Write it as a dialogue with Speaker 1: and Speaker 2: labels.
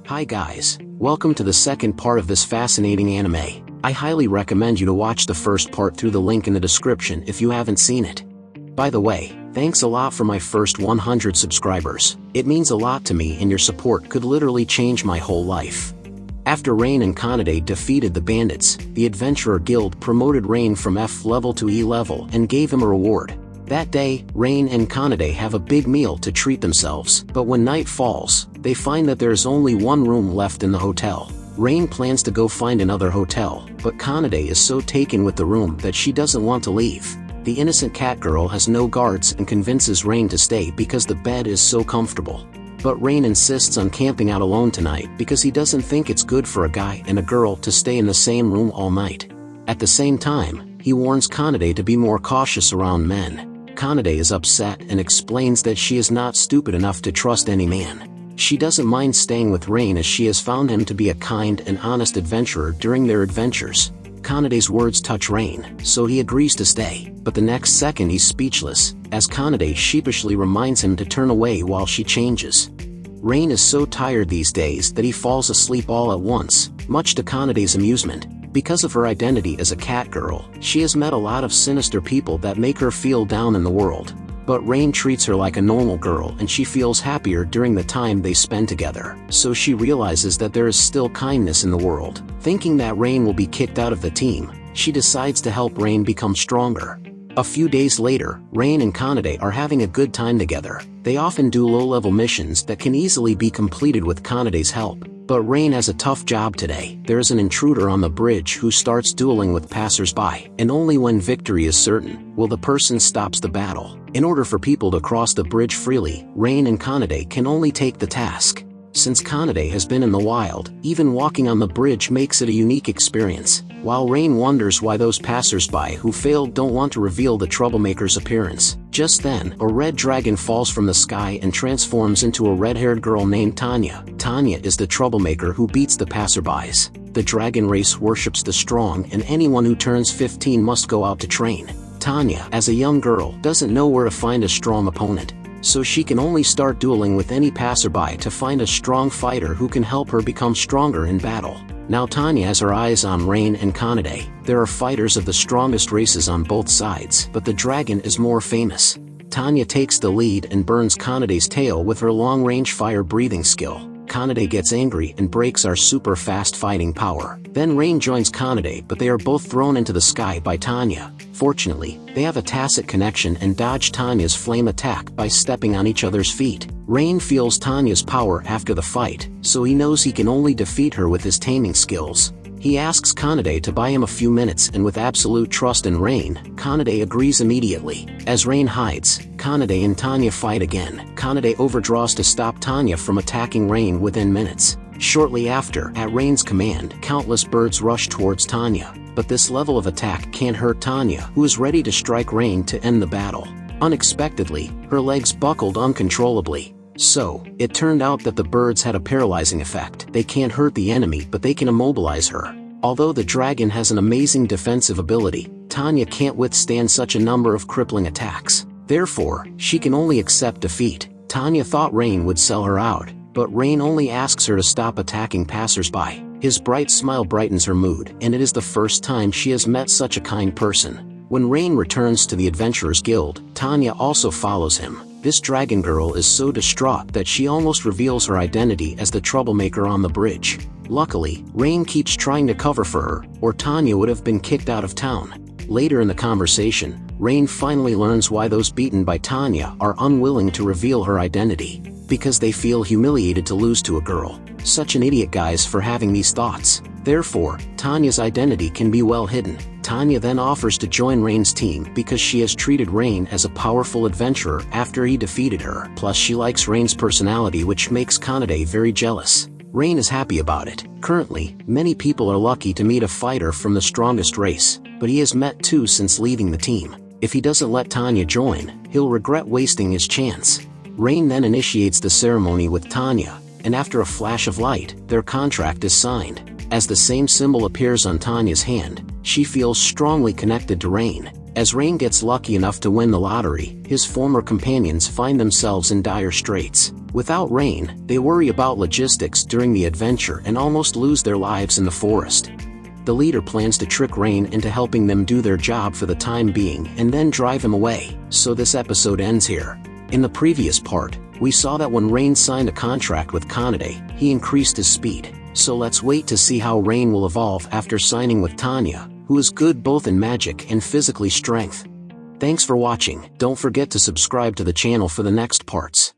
Speaker 1: Hi guys, welcome to the second part of this fascinating anime. I highly recommend you to watch the first part through the link in the description if you haven't seen it. By the way, thanks a lot for my first 100 subscribers. It means a lot to me and your support could literally change my whole life. After Rein and Kanade defeated the bandits, the Adventurer Guild promoted Rein from F level to E level and gave him a reward. That day, Rein and Kanade have a big meal to treat themselves, but when night falls, they find that there is only one room left in the hotel. Rein plans to go find another hotel, but Kanade is so taken with the room that she doesn't want to leave. The innocent cat girl has no guards and convinces Rein to stay because the bed is so comfortable. But Rein insists on camping out alone tonight because he doesn't think it's good for a guy and a girl to stay in the same room all night. At the same time, he warns Kanade to be more cautious around men. Kanade is upset and explains that she is not stupid enough to trust any man. She doesn't mind staying with Rein as she has found him to be a kind and honest adventurer during their adventures. Kanade's words touch Rein, so he agrees to stay, but the next second he's speechless, as Kanade sheepishly reminds him to turn away while she changes. Rein is so tired these days that he falls asleep all at once, much to Kanade's amusement. Because of her identity as a cat girl, she has met a lot of sinister people that make her feel down in the world. But Rein treats her like a normal girl and she feels happier during the time they spend together, so she realizes that there is still kindness in the world. Thinking that Rein will be kicked out of the team, she decides to help Rein become stronger. A few days later, Rein and Kanade are having a good time together. They often do low-level missions that can easily be completed with Kanade's help. But Rein has a tough job today. There is an intruder on the bridge who starts dueling with passers-by, and only when victory is certain will the person stops the battle. In order for people to cross the bridge freely, Rein and Kanade can only take the task. Since Kanade has been in the wild, even walking on the bridge makes it a unique experience, while Rein wonders why those passers-by who failed don't want to reveal the troublemaker's appearance. Just then, a red dragon falls from the sky and transforms into a red-haired girl named Tanya. Tanya is the troublemaker who beats the passerbys. The dragon race worships the strong and anyone who turns 15 must go out to train. Tanya, as a young girl, doesn't know where to find a strong opponent, so she can only start dueling with any passerby to find a strong fighter who can help her become stronger in battle. Now Tanya has her eyes on Rein and Kanade. There are fighters of the strongest races on both sides, but the dragon is more famous. Tanya takes the lead and burns Kanade's tail with her long-range fire-breathing skill. Kanade gets angry and breaks our super fast fighting power. Then Rein joins Kanade, but they are both thrown into the sky by Tanya. Fortunately, they have a tacit connection and dodge Tanya's flame attack by stepping on each other's feet. Rein feels Tanya's power after the fight, so he knows he can only defeat her with his taming skills. He asks Kanade to buy him a few minutes, and with absolute trust in Rein, Kanade agrees immediately. As Rein hides, Kanade and Tanya fight again. Kanade overdraws to stop Tanya from attacking Rein within minutes. Shortly after, at Rein's command, countless birds rush towards Tanya. But this level of attack can't hurt Tanya, who is ready to strike Rein to end the battle. Unexpectedly, her legs buckled uncontrollably. So, it turned out that the birds had a paralyzing effect. They can't hurt the enemy, but they can immobilize her. Although the dragon has an amazing defensive ability, Tanya can't withstand such a number of crippling attacks. Therefore, she can only accept defeat. Tanya thought Rein would sell her out, but Rein only asks her to stop attacking passers-by. His bright smile brightens her mood, and it is the first time she has met such a kind person. When Rein returns to the Adventurers Guild, Tanya also follows him. This dragon girl is so distraught that she almost reveals her identity as the troublemaker on the bridge. Luckily, Rein keeps trying to cover for her, or Tanya would have been kicked out of town. Later in the conversation, Rein finally learns why those beaten by Tanya are unwilling to reveal her identity. Because they feel humiliated to lose to a girl. Such an idiot, guys, for having these thoughts. Therefore, Tanya's identity can be well hidden. Tanya then offers to join Rein's team because she has treated Rein as a powerful adventurer after he defeated her. Plus she likes Rein's personality, which makes Kanade very jealous. Rein is happy about it. Currently, many people are lucky to meet a fighter from the strongest race, but he has met two since leaving the team. If he doesn't let Tanya join, he'll regret wasting his chance. Rein then initiates the ceremony with Tanya, and after a flash of light, their contract is signed. As the same symbol appears on Tanya's hand, she feels strongly connected to Rein. As Rein gets lucky enough to win the lottery, his former companions find themselves in dire straits. Without Rein, they worry about logistics during the adventure and almost lose their lives in the forest. The leader plans to trick Rein into helping them do their job for the time being and then drive him away, so this episode ends here. In the previous part, we saw that when Rein signed a contract with Kanade, he increased his speed, so let's wait to see how Rein will evolve after signing with Tanya, who is good both in magic and physically strength. Thanks for watching. Don't forget to subscribe to the channel for the next parts.